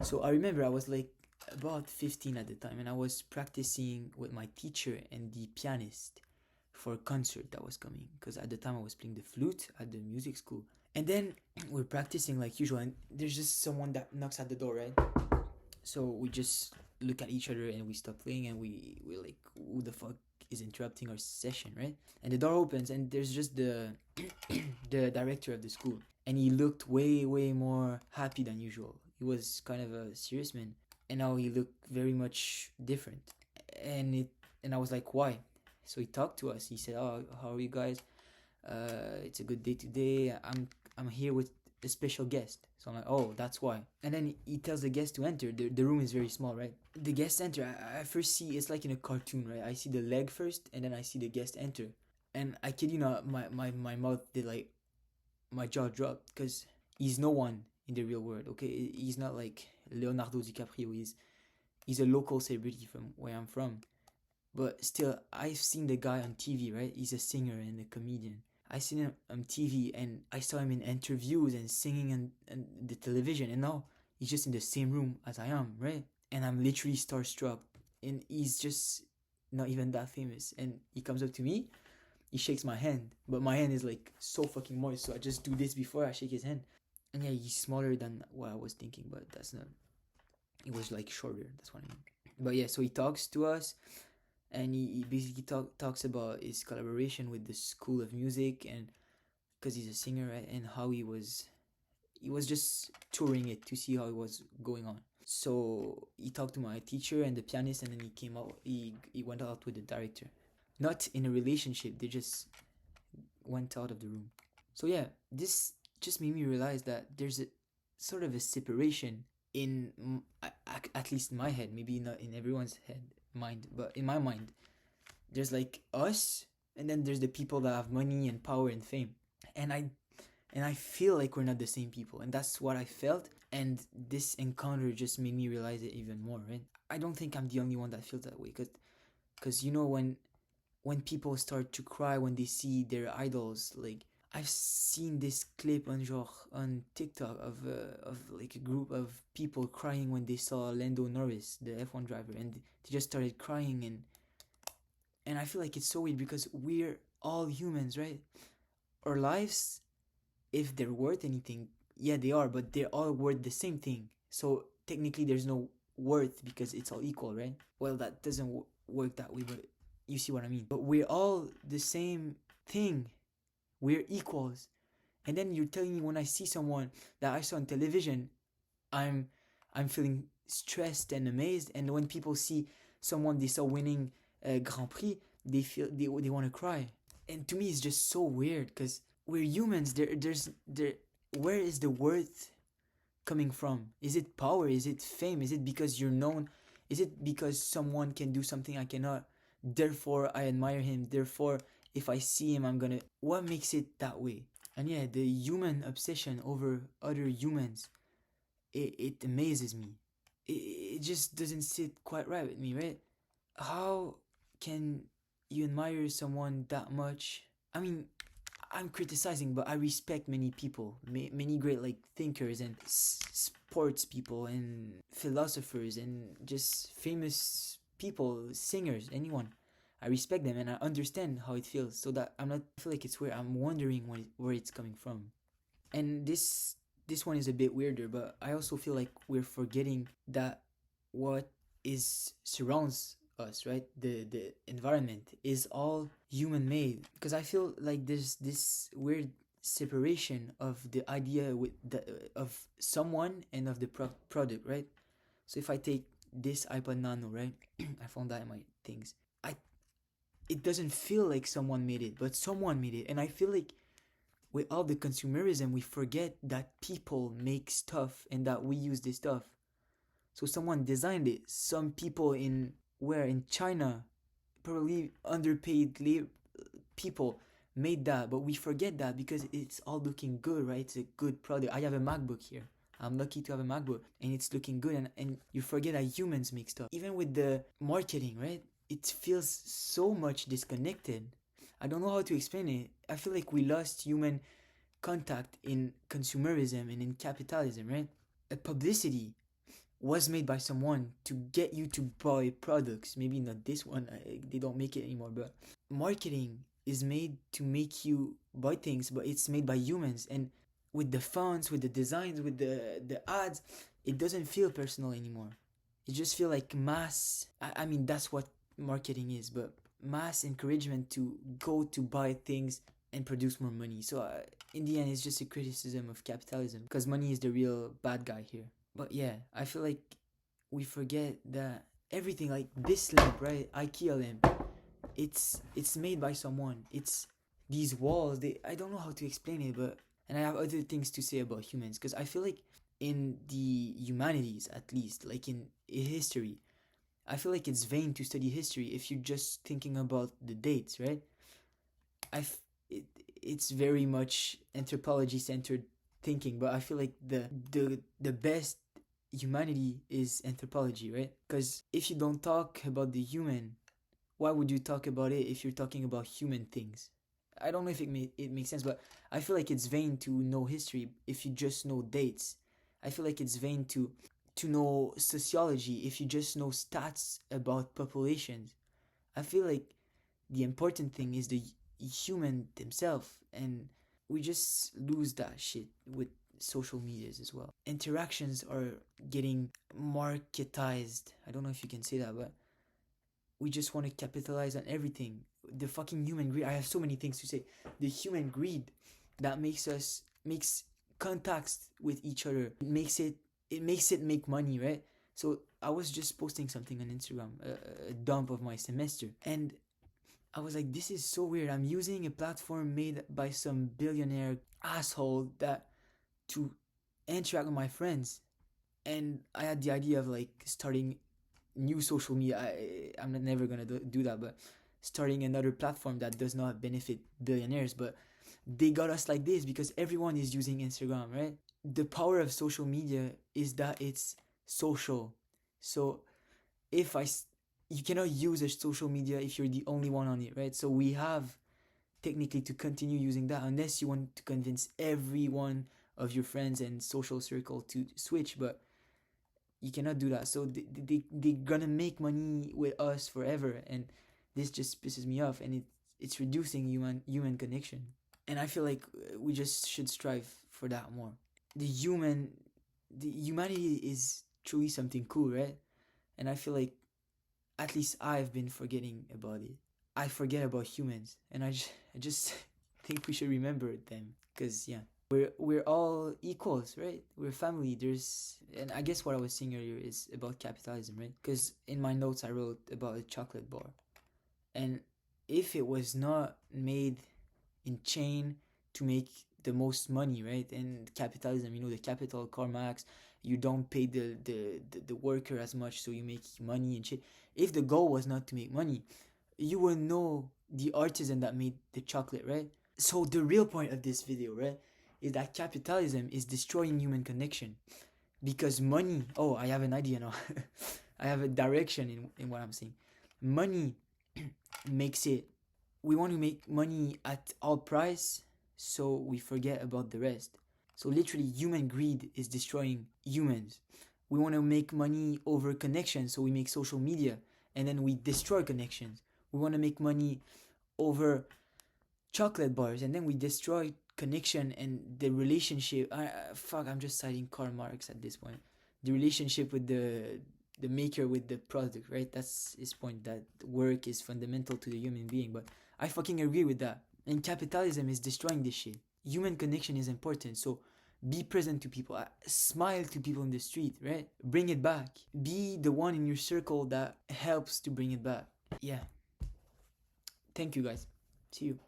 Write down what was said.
So I remember I was like about 15 at the time, and I was practicing with my teacher and the pianist for a concert that was coming, because at the time I was playing the flute at the music school. And then we're practicing like usual, and there's just someone that knocks at the door, right? So we just look at each other and we stop playing, and we're like, who the fuck is interrupting our session, right? And the door opens, and there's just the the director of the school, and he looked way more happy than usual. He was kind of a serious man, and now he looked very much different. And I was like, why? So he talked to us. He said, "Oh, how are you guys? It's a good day today. I'm here with a special guest." So I'm like, "Oh, that's why." And then he tells the guest to enter. The room is very small, right? The guest enter. I first see, it's like in a cartoon, right? I see the leg first, and then I see the guest enter. And I kid you not, my mouth did like, my jaw dropped, because he's no one in the real world. Okay, he's not like Leonardo DiCaprio. He's a local celebrity from where I'm from. But still, I've seen the guy on TV, right? He's a singer and a comedian. I seen him on TV, and I saw him in interviews and singing on the television, and now he's just in the same room as I am, right? And I'm literally starstruck, and he's just not even that famous. And he comes up to me, he shakes my hand, but my hand is like so fucking moist, so I just do this before I shake his hand. And yeah, he's smaller than what I was thinking, but that's not. It was like shorter. That's what I mean. But yeah, so he talks to us, and he basically talks about his collaboration with the School of Music, and because he's a singer, right? And how he was just touring it to see how it was going on. So he talked to my teacher and the pianist, and then he came out. He went out with the director, not in a relationship. They just went out of the room. So yeah, this just made me realize that there's a sort of a separation in at least my head, maybe not in everyone's mind, but in my mind, there's like us, and then there's the people that have money and power and fame, and I feel like we're not the same people, and that's what I felt. And this encounter just made me realize it even more, right? I don't think I'm the only one that feels that way, because when people start to cry when they see their idols, like I've seen this clip on TikTok of like a group of people crying when they saw Lando Norris, the F1 driver, and they just started crying. And I feel like it's so weird, because we're all humans, right? Our lives, if they're worth anything, yeah, they are, but they're all worth the same thing. So technically, there's no worth, because it's all equal, right? Well, that doesn't work that way, but you see what I mean. But we're all the same thing. We're equals. And then you're telling me, when I see someone that I saw on television, I'm I'm feeling stressed and amazed. And when people see someone they saw winning a Grand Prix, they want to cry. And to me, it's just so weird, because we're humans. Where is the worth coming from? Is it power? Is it fame? Is it because you're known? Is it because someone can do something I cannot? Therefore, I admire him. Therefore, if I see him, I'm gonna. What makes it that way? And yeah, the human obsession over other humans, it amazes me. It just doesn't sit quite right with me, right? How can you admire someone that much? I mean, I'm criticizing, but I respect many people, many great like thinkers and sports people and philosophers and just famous people, singers, anyone. I respect them, and I understand how it feels, so that I'm not I feel like it's weird. I'm wondering where it's coming from. And this one is a bit weirder, but I also feel like we're forgetting that what is surrounds us, right? The environment is all human made, because I feel like there's this weird separation of the idea of someone and of the product, right? So if I take this iPod Nano, right? I found that in my things. I It doesn't feel like someone made it, but someone made it. And I feel like with all the consumerism, we forget that people make stuff and that we use this stuff. So someone designed it. Some people in China, probably underpaid people made that, but we forget that because it's all looking good, right? It's a good product. I have a MacBook here. I'm lucky to have a MacBook, and it's looking good, and you forget that humans make stuff. Even with the marketing, right? It feels so much disconnected. I don't know how to explain it. I feel like we lost human contact in consumerism and in capitalism, right? Publicity. was made by someone to get you to buy products. Maybe not this one, they don't make it anymore, but marketing is made to make you buy things, but it's made by humans. And with the fonts, with the designs, with the ads, it doesn't feel personal anymore. It just feel like mass. I mean, that's what marketing is, but mass encouragement to go to buy things and produce more money. So in the end, it's just a criticism of capitalism, because money is the real bad guy here. But yeah, I feel like we forget that everything, like this lamp, right? IKEA lamp. It's made by someone. It's these walls. I don't know how to explain it, but and I have other things to say about humans, because I feel like in the humanities, at least, like in history, I feel like it's vain to study history if you're just thinking about the dates, right? I f- it, it's very much anthropology centered thinking, but I feel like the best humanity is anthropology, right? Because if you don't talk about the human, why would you talk about it if you're talking about human things? I don't know if it makes sense, but I feel like it's vain to know history if you just know dates. I feel like it's vain to know sociology if you just know stats about populations. I feel like the important thing is the human themselves, and we just lose that shit with social medias as well. Interactions are getting marketized. I don't know if you can say that, but we just want to capitalize on everything. The fucking human greed. I have so many things to say. The human greed that makes contacts with each other. It makes it make money, right? So I was just posting something on Instagram, a dump of my semester, and I was like, this is so weird. I'm using a platform made by some billionaire asshole that to interact with my friends, and I had the idea of like starting new social media. I'm not never gonna do that, but starting another platform that does not benefit billionaires, but they got us like this because everyone is using Instagram, right? The power of social media is that it's social. So if you cannot use a social media if you're the only one on it, right? So we have technically to continue using that unless you want to convince every one of your friends and social circle to switch, but you cannot do that. So they're gonna make money with us forever, and this just pisses me off, and it's reducing human connection. And I feel like we just should strive for that more. The humanity is truly something cool, right? And I feel like at least I've been forgetting about it. I forget about humans, and I just think we should remember them, because yeah, we're all equals, right? We're family. And I guess what I was saying earlier is about capitalism, right? Because in my notes I wrote about a chocolate bar, and if it was not made in chain to make the most money, right? And capitalism, the capital, Karl Marx, you don't pay the worker as much, so you make money and shit. If the goal was not to make money, you will know the artisan that made the chocolate, right? So the real point of this video, right, is that capitalism is destroying human connection, because money. Oh, I have an idea now. I have a direction in what I'm saying. Money makes it. We want to make money at all price, so we forget about the rest. So literally, human greed is destroying humans. We want to make money over connection, so we make social media, and then we destroy connections. We want to make money over chocolate bars, and then we destroy connection and the relationship. I'm just citing Karl Marx at this point. The relationship with the maker with the product, right? That's his point, that work is fundamental to the human being. But I fucking agree with that. And capitalism is destroying this shit. Human connection is important, so be present to people. Smile to people in the street, right? Bring it back. Be the one in your circle that helps to bring it back. Yeah. Thank you guys. See you.